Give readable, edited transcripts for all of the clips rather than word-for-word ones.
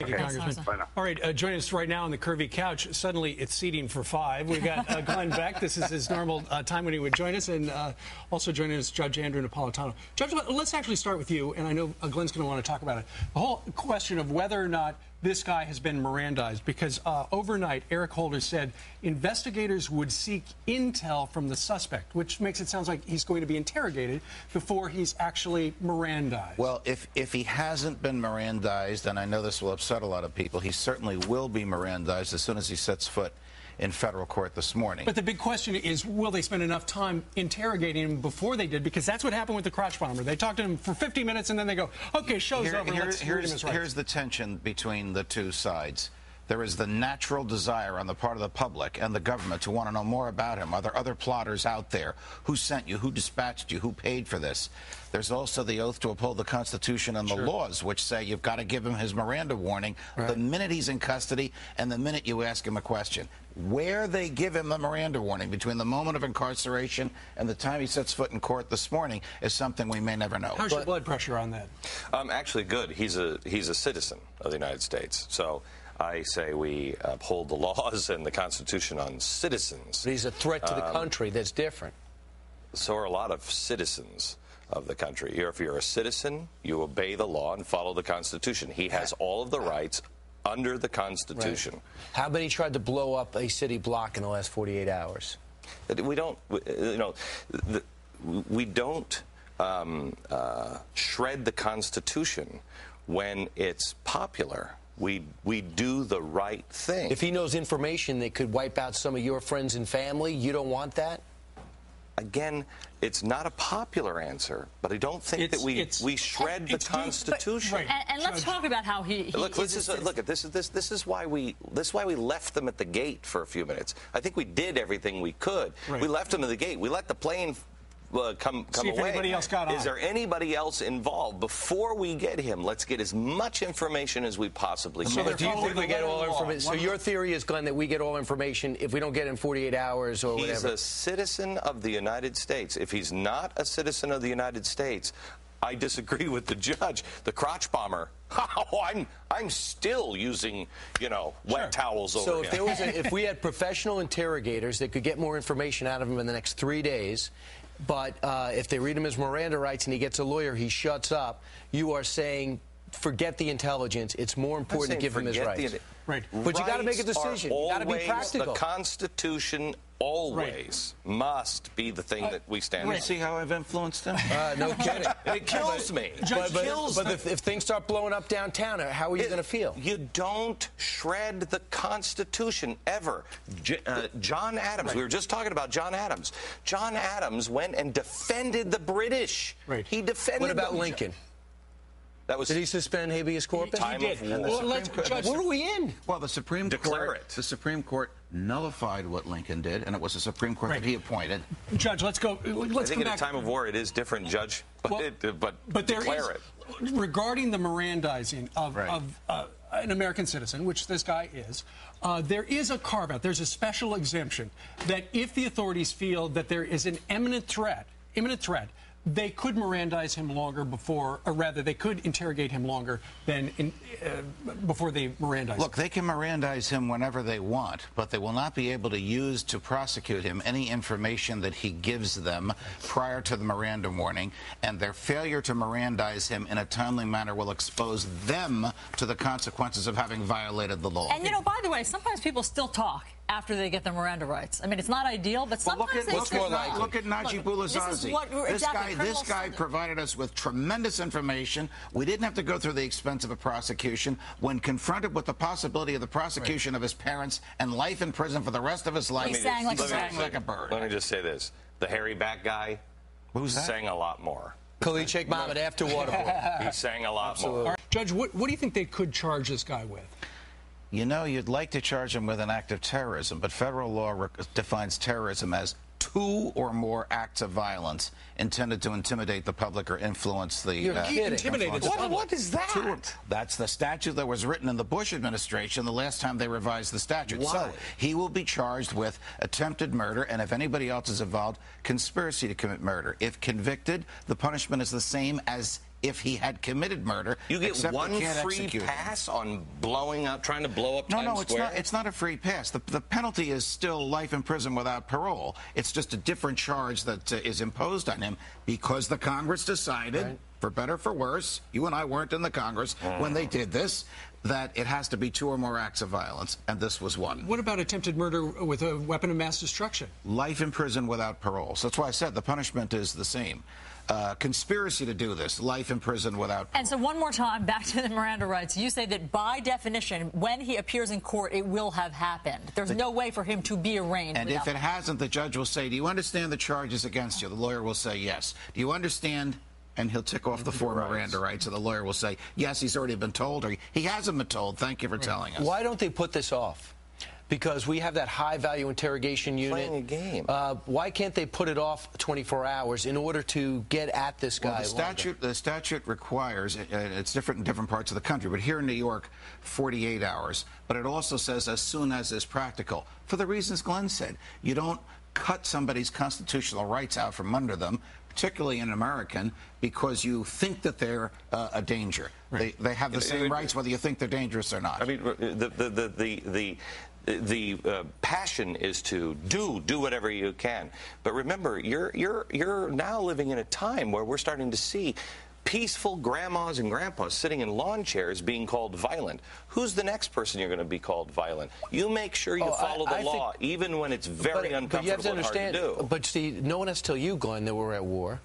Thank you, Congressman. All right, joining us right now on the curvy couch. Suddenly, it's seating for five. We've got Glenn Beck. This is his normal time when he would join us. And also joining us, Judge Andrew Napolitano. Judge, let's actually start with you. And I know Glenn's going to want to talk about it. The whole question of whether or not this guy has been Mirandized, because overnight, Eric Holder said investigators would seek intel from the suspect, which makes it sound like he's going to be interrogated before he's actually Mirandized. Well, if he hasn't been Mirandized, and I know this will upset a lot of people, he certainly will be Mirandized as soon as he sets foot in federal court this morning. But the big question is, will they spend enough time interrogating him before they did? Because that's what happened with the crotch bomber. They talked to him for 50 minutes, and then they go, okay, show's over, let's read him his rights. Here's the tension between the two sides. There is the natural desire on the part of the public and the government to want to know more about him. Are there other plotters out there? Who sent you? Who dispatched you? Who paid for this? There's also the oath to uphold the Constitution and the laws, which say you've got to give him his Miranda warning the minute he's in custody and the minute you ask him a question. Where they give him the Miranda warning between the moment of incarceration and the time he sets foot in court this morning is something we may never know. How's your blood pressure on that? Actually good. He's a citizen of the United States. So I say we uphold the laws and the Constitution on citizens. But he's a threat to the country. That's different. So are a lot of citizens of the country. If you're a citizen, you obey the law and follow the Constitution. He has all of the rights under the Constitution. Right. How many tried to blow up a city block in the last 48 hours? We don't, we don't shred the Constitution when it's popular. We do the right thing. If he knows information that could wipe out some of your friends and family, you don't want that? Again, it's not a popular answer, but I don't think that we shred the Constitution. And let's talk about how he look. This is why we left them at the gate for a few minutes. I think we did everything we could. Right. We left them at the gate. We let the plane come See if away. Anybody else got on. Is there anybody else involved? Before we get him, let's get as much information as we possibly can. So do you think we get all information? So your theory is, Glenn, that we get all information if we don't get it in 48 hours or whatever? He's a citizen of the United States. If he's not a citizen of the United States, I disagree with the judge. The crotch bomber. I'm still using, wet towels over him. So if we had professional interrogators that could get more information out of him in the next 3 days, but if they read him his Miranda rights and he gets a lawyer, he shuts up, you are saying forget the intelligence. It's more important to give him his rights. Right. But you got to make a decision. You got to be practical. The Constitution always must be the thing that we stand on. You see how I've influenced him? No kidding. It kills me. But if things start blowing up downtown, how are you going to feel? You don't shred the Constitution ever. John Adams, we were just talking about John Adams. John Adams went and defended the British. Right. He defended What about Lincoln? Did he suspend habeas corpus? He did. What are we in? Well, the Supreme Court nullified what Lincoln did, and it was the Supreme Court that he appointed. Judge, let's go. I think in a time of war, it is different, Judge. But declare it. Regarding the Mirandizing of an American citizen, which this guy is, there is a carve-out. There's a special exemption that if the authorities feel that there is an imminent threat, they could Mirandize him longer before, or rather, they could interrogate him longer than before they Mirandize him. Look, they can Mirandize him whenever they want, but they will not be able to use to prosecute him any information that he gives them prior to the Miranda warning, and their failure to Mirandize him in a timely manner will expose them to the consequences of having violated the law. And, by the way, sometimes people still talk after they get their Miranda rights. I mean, it's not ideal, but sometimes look at Najib Boulazazi. This guy provided us with tremendous information. We didn't have to go through the expense of a prosecution. When confronted with the possibility of the prosecution of his parents and life in prison for the rest of his life, he sang like a bird. Let me just say this. The hairy back guy sang a lot more. Khalid Sheikh Mohammed after Waterboy. He sang a lot more. Right. Judge, what do you think they could charge this guy with? You'd like to charge him with an act of terrorism, but federal law defines terrorism as 2 or more acts of violence intended to intimidate the public or influence the... You're kidding. What is that? That's the statute that was written in the Bush administration the last time they revised the statute. Why? So he will be charged with attempted murder, and if anybody else is involved, conspiracy to commit murder. If convicted, the punishment is the same as if he had committed murder. You get except one they can't free execute him. pass on trying to blow up No, Times it's Square? not. It's not a free pass. The penalty is still life in prison without parole. It's just a different charge that is imposed on him because the Congress decided, for better or for worse, you and I weren't in the Congress when they did this, that it has to be 2 or more acts of violence, and this was one. What about attempted murder with a weapon of mass destruction? Life in prison without parole. So that's why I said the punishment is the same. Conspiracy to do this, life in prison without parole. And so one more time, back to the Miranda rights. You say that by definition, when he appears in court, it will have happened. There's no way for him to be arraigned. And if it hasn't, the judge will say, do you understand the charges against you? The lawyer will say yes. Do you understand? And he'll tick off the 4 Miranda rights, and the lawyer will say, yes, he's already been told, or he hasn't been told. Thank you for telling us. Why don't they put this off? Because we have that high-value interrogation unit. Playing a game. Why can't they put it off 24 hours in order to get at this guy? Well, the statute requires, it's different in different parts of the country, but here in New York, 48 hours. But it also says as soon as is practical. For the reasons Glenn said, you don't cut somebody's constitutional rights out from under them, particularly an American, because you think that they're a danger. Right. They have the same rights whether you think they're dangerous or not. I mean, the passion is to do whatever you can. But remember, you're now living in a time where we're starting to see peaceful grandmas and grandpas sitting in lawn chairs being called violent. Who's the next person you're going to be called violent? You make sure you follow the law, even when it's very uncomfortable you have to understand, and hard to do. But see, no one has to tell you, Glenn, that we're at war.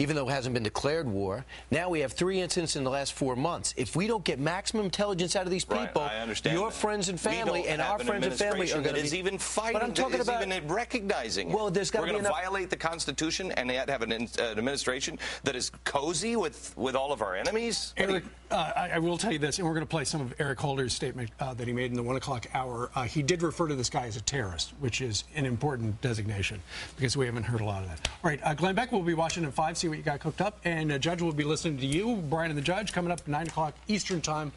Even though it hasn't been declared war. Now we have 3 incidents in the last 4 months. If we don't get maximum intelligence out of these people, I understand your friends and family and our friends and family are going to be even fighting. But I'm talking about even recognizing. Well, there's got to be We're going to violate the Constitution and yet have an administration that is cozy with all of our enemies. Eric, I will tell you this, and we're going to play some of Eric Holder's statement that he made in the 1 o'clock hour. He did refer to this guy as a terrorist, which is an important designation because we haven't heard a lot of that. All right, Glenn Beck will be watching at 5. See what you got cooked up, and Judge will be listening to you, Brian and the Judge, coming up at 9 o'clock Eastern time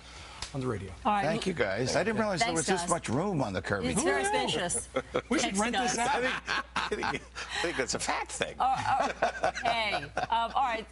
on the radio. All right. Thank you, guys. I didn't realize there was this much room on the curvy. It's very spacious. We should rent this out. I think that's a fact thing. Hey, all right.